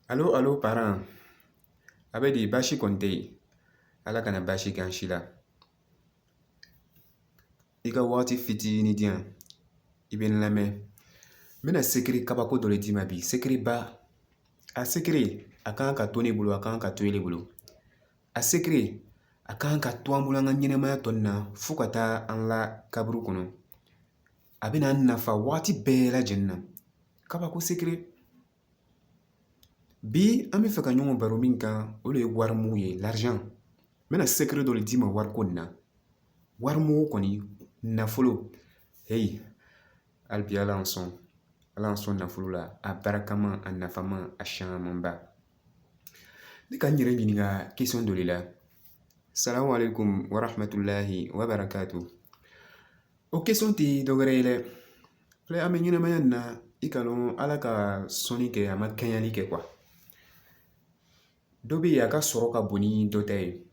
Allo, allo, parent. A bɛ di baasi kɔni tɛ yen. Ala kana baasi k'an si la. I ka wagati fitinin di yan. I bɛ n lamɛn. N bɛna sekiri kabako dɔ de d'i ma bi. Sekiri ba. A sekiri, a kan ka to ne bolo, a kan ka to ele bolo. A sekiri, a kan ka to an bolo an ka ɲɛnɛmaya tɔ nin na fo ka taa an la kaburu kɔnɔ. A bɛna an nafa wagati bɛɛ lajɛlen na. Kabako sekiri. Bi an bɛ fɛ ka ɲɔgɔn baro min kan o de ye warimugu ye, l'argent. N bɛna sekiri dɔ de d'i ma wariko nin na. Warimugu kɔni, nafolo. Hey, hali bi Ala y'an sɔn. Ala y'an sɔn nafolo la. A barakama, a nafama, a camanba. Ne ka n yɛrɛ ɲininka question dɔ de la. Salamu alaikum wa rahmatulahi wa barakatuh. O question tɛ dɔ wɛrɛ ye dɛ. Filɛ an bɛ ɲɛnɛmaya nin na, i ka dɔn Ala ka sɔnni kɛ a ma kɛɲɛli kɛ quoi. Dɔ bɛ yen a ka sɔrɔ ka bon ni dɔ ta ye.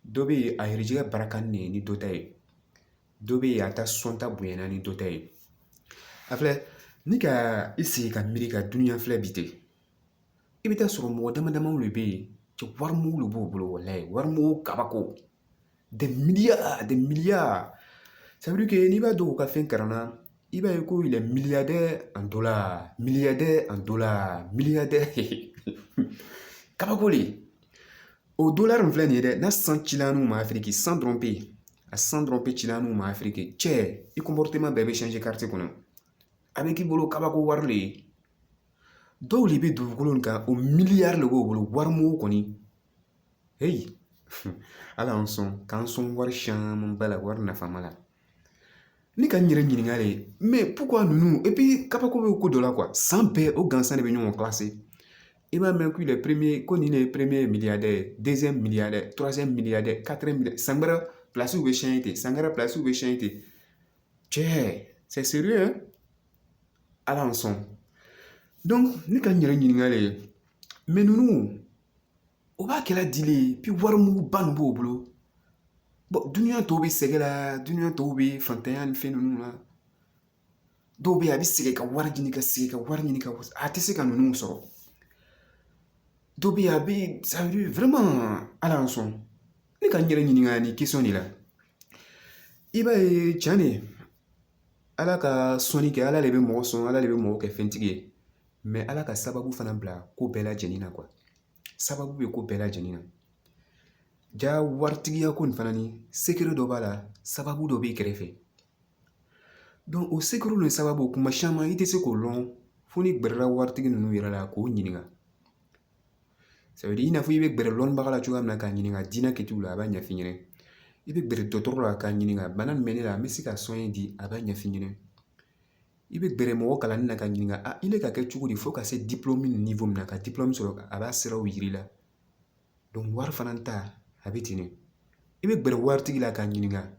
Dɔ bɛ yen a yɛrɛjɛgɛ barakani ni dɔ ta ye. Dɔ bɛ yen a ta sɔnta bonyana ni dɔ ta ye. A filɛ, ni ka i sigi ka miiri ka duniya filɛ bi ten. I bɛ taa sɔrɔ mɔgɔ dama damaw de bɛ yen cɛ warimugu de b'u bolo walayi. Warimugu kabako. Des milliards. Ça veut dire que n'i b'a dɔn u ka fɛn karanna, i b'a ye ko il est milliardaire en dollars. Milliardaire en dollars. Milliardaire. Kabako de. O dollar in filɛ nin ye dɛ, n'a 100 cila n'u ma Afiriki, 100 dɔrɔn pe yen. A 100 dɔrɔn pe cila n'u ma Afiriki. Cɛ, i comportement bɛɛ bɛ changer quartier kɔnɔ. A bɛ k'i bolo kabako wari de ye. Dɔw de bɛ dugukolo in kan, o miliyari de b'o bolo, warimugu kɔni. Hey, Ala y'an sɔn, k'an sɔn wari camanba la, wari nafama la. Ne ka n yɛrɛ ɲininka de, mais pourquoi ninnu, et puis kabako bɛ ko dɔ la quoi, san bɛɛ o gansan de bɛ ɲɔgɔn classé. Il m'a même qu'il est premier, qu'on est premier milliardaire, deuxième milliardaire, troisième milliardaire, quatrième milliardaire. Sangara, place où vous chanter. Sangara, place où vous chanter. Tchè, c'est sérieux, hein? Ala en son. Donc, ne ka nyere nyingale. Mais nous, on va qu'elle a dit, puis voir mou ban bo blo. Bon, dunia tobi segela, dunia tobi fantayan fe nous là. Dobe abi sege ka war jini ka sege ka war jini ka atese ka nous so. Dobe abi ça veut dire vraiment ala en son. Ne ka nyere nyinga ni question ni la. Iba e chane ala ka soni ke ala lebe mo son ala lebe mo ke fentigi. Mais ala ka sababu fana bila ko bɛɛ lajɛlen na quoi. Sababu bɛ ko bɛɛ lajɛlen na. Ja waritigiya ko nin fana ni sekere dɔ b'a la, sababu dɔ b'i kɛrɛfɛ. Donc o sekere ni sababu kuma caman i tɛ se k'o lɔn fo ni gbɛrɛla waritigi ninnu yɛrɛ la k'o ɲininka. Ça veut dire i n'a fɔ i bɛ gbɛrɛ lɔnnibaga la cogoya min na k'a ɲininka diinɛ kɛcogo la a b'a ɲɛf'i ɲɛna. I bɛ gbɛrɛ dɔgɔtɔrɔ la k'a ɲininka bana min bɛ ne la n bɛ se ka soin di a b'a ɲɛf'i ɲɛna. I bɛ gbɛrɛ mɔgɔ kalanni na ka ɲininka a i bɛ ka kɛ cogo di fo ka se diplôme ni niveau min na ka diplôme sɔrɔ a b'a siraw yiri la. Donc wari fana ta a bɛ ten de. I bɛ gbɛrɛ waritigi la k'a ɲininka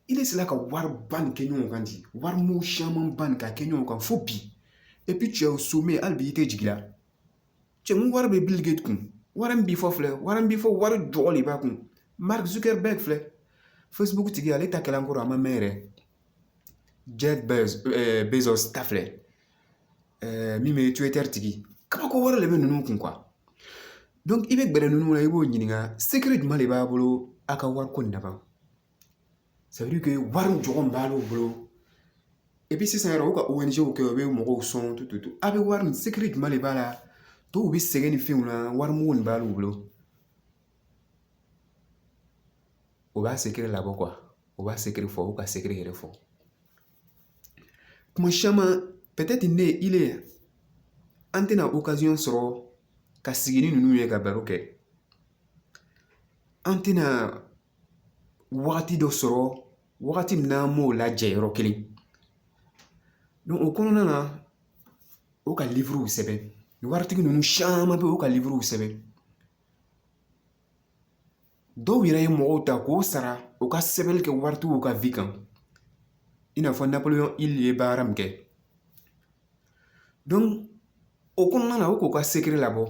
i de sera ka wari ba nin kɛ ɲɔgɔn kan di warimugu caman ba nin ka kɛ ɲɔgɔn kan fo bi et puis tu es au sommet hali bi i tɛ jigi la. Cɛ mun wari bɛ Bill Gates kun wari min b'i fɔ filɛ wari min b'i fɔ wari jɔgɔ de b'a kun Mark Zuckerberg filɛ Facebook tigi ale ta kɛla kɔrɔ a ma mɛn yɛrɛ. Jeff Bezos ta filɛ min bɛ Twitter tigi kabako wɛrɛ de bɛ ninnu kun quoi. Donc i bɛ gbɛrɛ ninnu la i b'o ɲininka secret jumɛn de b'a bolo a ka wariko nin laban. Ça veut dire que wari jɔgɔn b'ale bolo et puis sisan yɛrɛ u ka ONG kɛ u bɛ mɔgɔw sɔn tututu a bɛ wari nin secret jumɛn de b'a la dɔw bɛ sɛgɛn ni fɛnw na warimugu nin b'ale bolo. O b'a secret labɔ quoi o b'a secret fɔ o ka secret yɛrɛ fɔ. Kuma caman peut-être ne ile an tɛna occasion sɔrɔ ka sigi ni ninnu ye ka baro kɛ. An tɛna wagati dɔ sɔrɔ wagati min n'an m'o lajɛ yɔrɔ kelen. Donc o kɔnɔna na o ka livrew sɛbɛn waritigi ninnu caman bɛ o ka livrew sɛbɛn. Dɔw yɛrɛ ye mɔgɔw ta k'o sara o ka sɛbɛnni kɛ waritigiw ka vie kan. I n'a fɔ Napoléon Hill ye baara min kɛ. Donc o kɔnɔna na o k'o ka secret labɔ.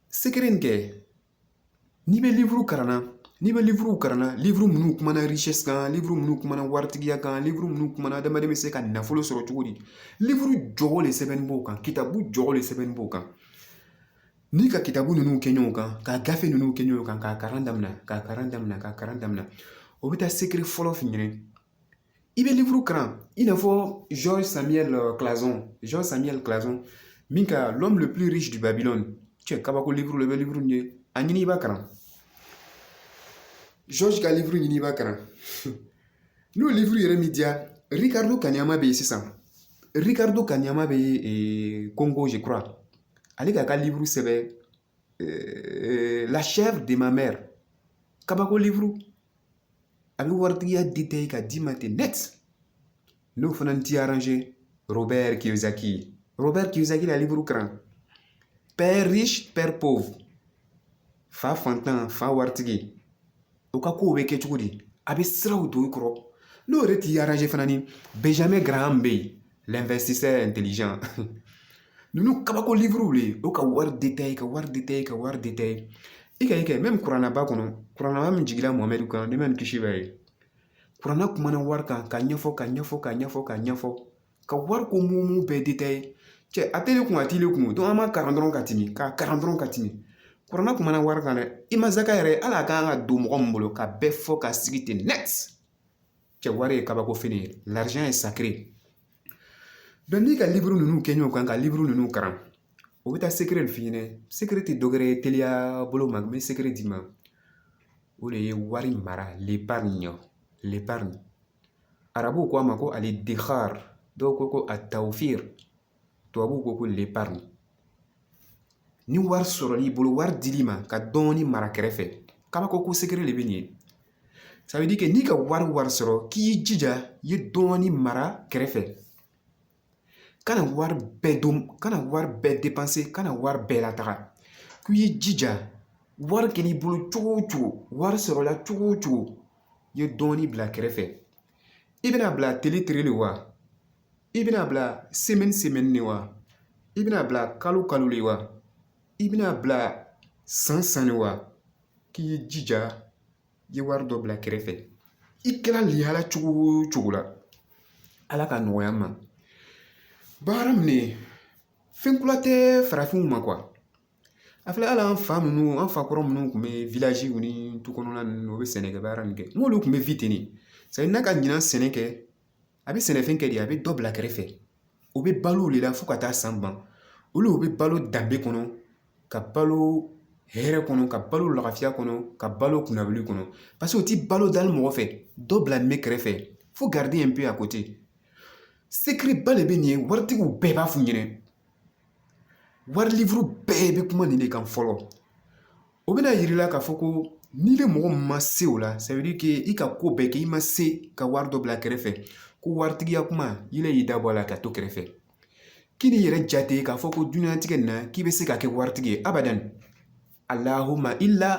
Secret nin kɛ n'i bɛ livre karanna n'i bɛ livre kalan na livre minnu kumana richesse kan livre minnu kumana waritigiya kan livre minnu kumana adamaden bɛ se ka nafolo sɔrɔ cogo di livre jogo de sɛbɛnni b'o kan kitabu jogo de sɛbɛnni b'o kan n'i ka kitabu ninnu kɛ ɲɔgɔn kan ka gafe ninnu kɛ ɲɔgɔn kan k'a kalan daminɛ o bɛ taa secret fɔlɔ f'i ɲɛna i bɛ livre kalan i n'a fɔ Georges Samuel Clason min ka l'homme le plus riche du Babylone cɛ kabako livre le bɛ livre nin ye a ɲini i b'a kalan Georges ka livre ɲini i b'a kalan n'o livre yɛrɛ min diya Ricardo Kanyama bɛ yen sisan Ricardo Kanyama bɛ Congo je crois ale k'a ka livre sɛbɛn La chèvre de ma mère kabako livre a bɛ waritigiya détail ka d'i ma ten net n'o fana t'i arrangé Robert Kiyosaki la livre kalan père riche père pauvre fa fantan fa waritigi o ka kow bɛ kɛ cogo di a bɛ siraw don i kɔrɔ n'o yɛrɛ t'i arrangé fana ni Benjamin Graham bɛ yen l'investisseur intelligent ninnu kabako livrew le o ka wari détail i ka même kuranaba kɔnɔ kuranaba min jigila Muhamɛdi kan ne ma ni kisi b'a ye kuranna kumana wari kan ka ɲɛfɔ ka wari ko mumu bɛɛ détail cɛ a tɛ ne kun a t'i le kun donc an b'a kalan dɔrɔn ka timi kuranna kumana wari kan dɛ i ma zaka yɛrɛ hali a kan ka don mɔgɔ min bolo ka bɛɛ fɔ ka sigi ten net cɛ wari ye kabako fini ye l'argent est sacré donc n'i ka livre ninnu kɛ ɲɔgɔn kan ka livre ninnu kalan o bɛ taa secret de f'i ɲɛna secret tɛ dɔwɛrɛ ye teliya bolo ma n bɛ secret d'i ma o de ye wari mara l'épargne arabuw ko a ma ko al-iddikhar dɔw ko a tawfir tubabuw ko l'épargne ni wari sɔrɔl'i bolo wari dil'i ma ka dɔɔni mara kɛrɛfɛ kabako ko secret de bɛ nin ye ça veut dire que n'i ka wari sɔrɔ k'i jija i ye dɔɔni mara kɛrɛfɛ kana wari bɛɛ dépenser kana wari bɛɛ lataga k'i ye jija wari kɛn'i bolo cogo o cogo wari sɔrɔla cogo o cogo i ye dɔɔni bila kɛrɛfɛ i bɛna bila tile le wa i bɛna bila semaine de wa i bɛna bila kalo le wa i bɛna bila san de wa k'i ye jija i ye wari dɔ bila kɛrɛfɛ i kɛra lihala cogo o cogo la ala ka nɔgɔya n ma baara min fɛn kula tɛ farafinw ma quoi a filɛ hali an fa kɔrɔ minnu tun bɛ village ni du kɔnɔna ninnu u bɛ sɛnɛkɛ baara nin kɛ n'olu tun bɛ fitini c'est n'a ka ɲinan sɛnɛ kɛ a bɛ sɛnɛfɛn kɛ de a bɛ dɔ bila kɛrɛfɛ o bɛ balo de la fo ka taa san ban olu bɛ balo danbe kɔnɔ ka balo hɛrɛ kɔnɔ ka balo lafiya kɔnɔ ka balo kunnawuli kɔnɔ parce que o ti balo dali mɔgɔ fɛ dɔ bila nin bɛ kɛrɛfɛ fo garder un peu à côté secret ba de bɛ nin ye waritigiw bɛɛ b'a f'u ɲɛna wari livre bɛɛ bɛ kuma nin de kan fɔlɔ o bɛna yir'i la k'a fɔ ko n'i bɛ mɔgɔ min ma se o la ça veut dire que i ka ko bɛɛ kɛ i ma se ka wari dɔ bila kɛrɛfɛ ko waritigiya kuma yɛlɛ y'i dabɔ a la ka to kɛrɛfɛ k'i n'i yɛrɛ jate k'a fɔ ko dunuyatigɛ nin na k'i bɛ se ka kɛ waritigi ye abadan Allahumma illa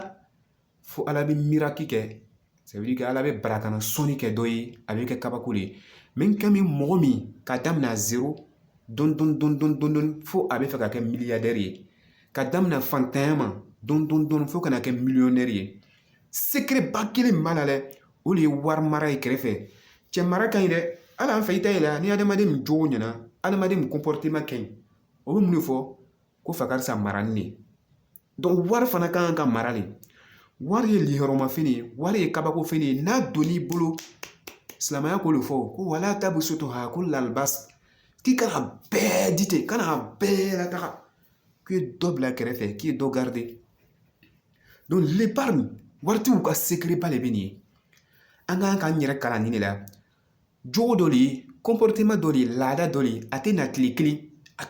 fo ala bɛ miracle kɛ ça veut dire que ala bɛ barakana sɔnni kɛ dɔ ye a bɛ kɛ kabako de ye mais n kan bɛ mɔgɔ min ka daminɛ a zéro dɔɔni fo a bɛ fɛ ka kɛ milliardaire ye ka daminɛ fantanya ma dɔɔni fo kana kɛ millionnaire ye secret ba kelen min b'a la dɛ o de ye wari mara ye kɛrɛfɛ cɛ mara ka ɲi dɛ hali an fɛ i ta yɛlɛ ni adamaden min jogo ɲɛna adamaden min comportement ka ɲi o bɛ mun de fɔ ko fa ka fisa marani de donc wari fana ka kan ka mara de wari ye lihɔrɔmafɛn ye wari ye kabako fɛn ye n'a donn'i bolo silamɛya ko de fɔ ko wala tabsutuha kullal bast k'i kana bɛɛ di ten kana bɛɛ lataga k'i ye dɔ bila kɛrɛfɛ k'i ye dɔ garder donc l'épargne waritigiw ka secret ba de bɛ nin ye an ka kan k'an yɛrɛ kalan nin de la jogo dɔ de ye comportement dɔ de ye laada dɔ de ye a tɛ na tile kelen a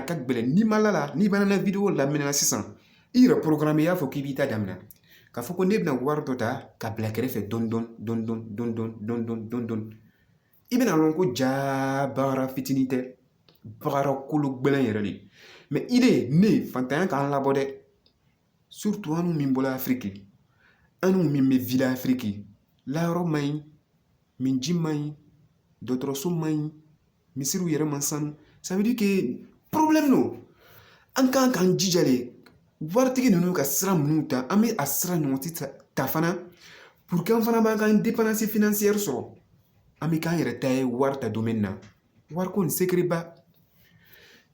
ka gɛlɛn n'i ma la n'i banana vidéo lamɛnna sisan i yɛrɛ programme i y'a fɔ k'i b'i ta daminɛ k'a fɔ ko ne bɛna wari dɔ ta ka bila kɛrɛfɛ dɔɔni i bɛna lɔn ko ja baara fitinin tɛ baara kolo gbɛlɛn yɛrɛ de mais idée ne fantanya k'an labɔ dɛ surtout anw min bɔla Afiriki anw min bɛ ville Afiriki layɔrɔ man ɲi minji man ɲi dɔgɔtɔrɔso man ɲi misiriw yɛrɛ man sanu ça veut dire que problème don an kan k'an jija de waritigi ninnu ka sira minnu ta an bɛ a sira ɲɔgɔn ta fana pour que an fana b'an ka indépendance financière sɔrɔ an bɛ k'an yɛrɛ ta ye wari ta domaine na wariko nin secret ba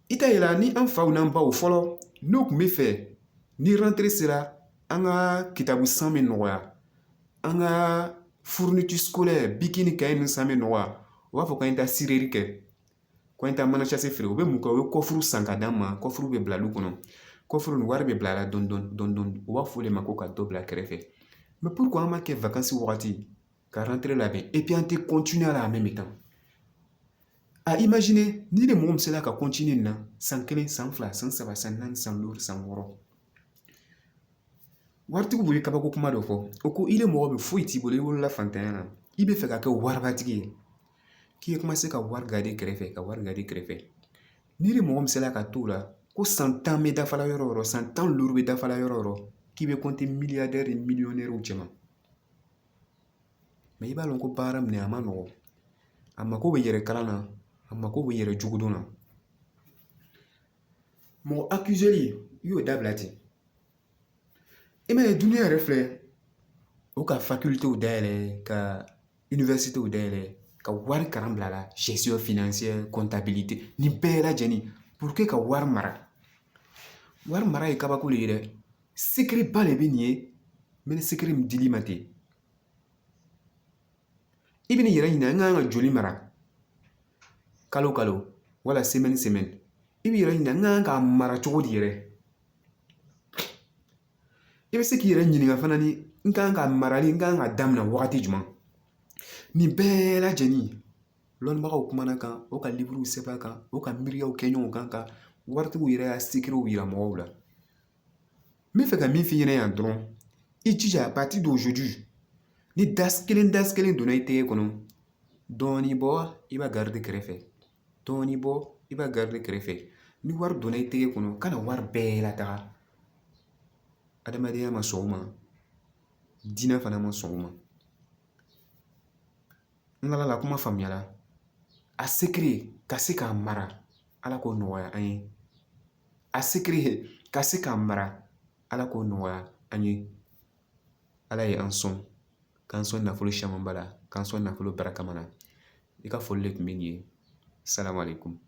i t'a ye la ni an faw n'an baw fɔlɔ n'u tun bɛ fɛ ni rentrée sera an ka kitabu san bɛ nɔgɔya an ka fourniture scolaire biki ni kaye ninnu san bɛ nɔgɔya u b'a fɔ k'an ye taa sireri kɛ ko an ye taa mana chasse feere u bɛ mun kɛ u bɛ kɔfuru san ka d'an ma kɔfuru bɛ bila olu kɔnɔ kɔfuru nin wari bɛ bila a la dɔɔni u b'a fɔ o de ma ko ka dɔ bila kɛrɛfɛ mais pourquoi an ma kɛ vacances wagati ka rentrée labɛn et puis an tɛ continuer a la en même temps a imaginer ni de mɔgɔ min sera ka continuer nin na san 1 san 2 san 3 san 4 san 5 san 6 waritigiw ye kabako kuma dɔ fɔ o ko i de mɔgɔ min foyi t'i bolo i wolola fantanya na i bɛ fɛ ka kɛ waribatigi ye k'i ye commencé ka wari garder kɛrɛfɛ ka wari garder kɛrɛfɛ ni de mɔgɔ min sera ka t'o la ko san 10 bɛ dafala yɔrɔ o yɔrɔ san 15 bɛ dafala yɔrɔ o yɔrɔ k'i bɛ compter milliardaires et millionnaires cɛman mais i b'a dɔn ko baara minɛ a ma nɔgɔn a mako bɛ yɛrɛ kalan na a mako bɛ yɛrɛ jugudon na mɔgɔ accuseli i y'o dabila ten i m'a ye duniya yɛrɛ filɛ o ka facultéw dayɛlɛ ka universitéw dayɛlɛ ka wari karan bila la gestion financière comptabilité nin bɛɛ lajɛlen pour que ka wari mara ye kabako le ye dɛ secret ba de bɛ nin ye mais ni secret min dili ma ten i bɛ nin yɛrɛ ɲininka n kan ka joli mara kalo kalo wala semaine semaine i bɛ yɛrɛ ɲininka n kan ka mara cogo di yɛrɛ i bɛ se k'i yɛrɛ ɲininka fana ni n kan ka marali n kan ka daminɛ wagati jumɛn nin bɛɛ lajɛlen lɔnnibagaw kumana kan o ka livrew sɛbɛn kan o ka miiriyaw kɛ ɲɔgɔn kan ka waritigiw yɛrɛ y'a secretw yira mɔgɔw la n bɛ fɛ ka min f'i ɲɛna yan dɔrɔn i jija à partir d'aujourd'hui ni das kelen donna i tɛgɛ kɔnɔ dɔɔni bɔ i b'a garder kɛrɛfɛ dɔɔni bɔ i b'a garder kɛrɛfɛ ni wari donna i tɛgɛ kɔnɔ kana wari bɛɛ lataga adamadenya ma sɔn o ma diinɛ fana ma sɔn o ma n ala la kuma faamuyala a secret ka se k'a mara ala k'o nɔgɔya an ye a secret ka se k'a mara ala k'o nɔgɔya an ye ala ye an sɔn k'an sɔn nafolo camanba la k'an sɔn nafolo barakama na i ka foli de tun bɛ nin ye salamu aleykum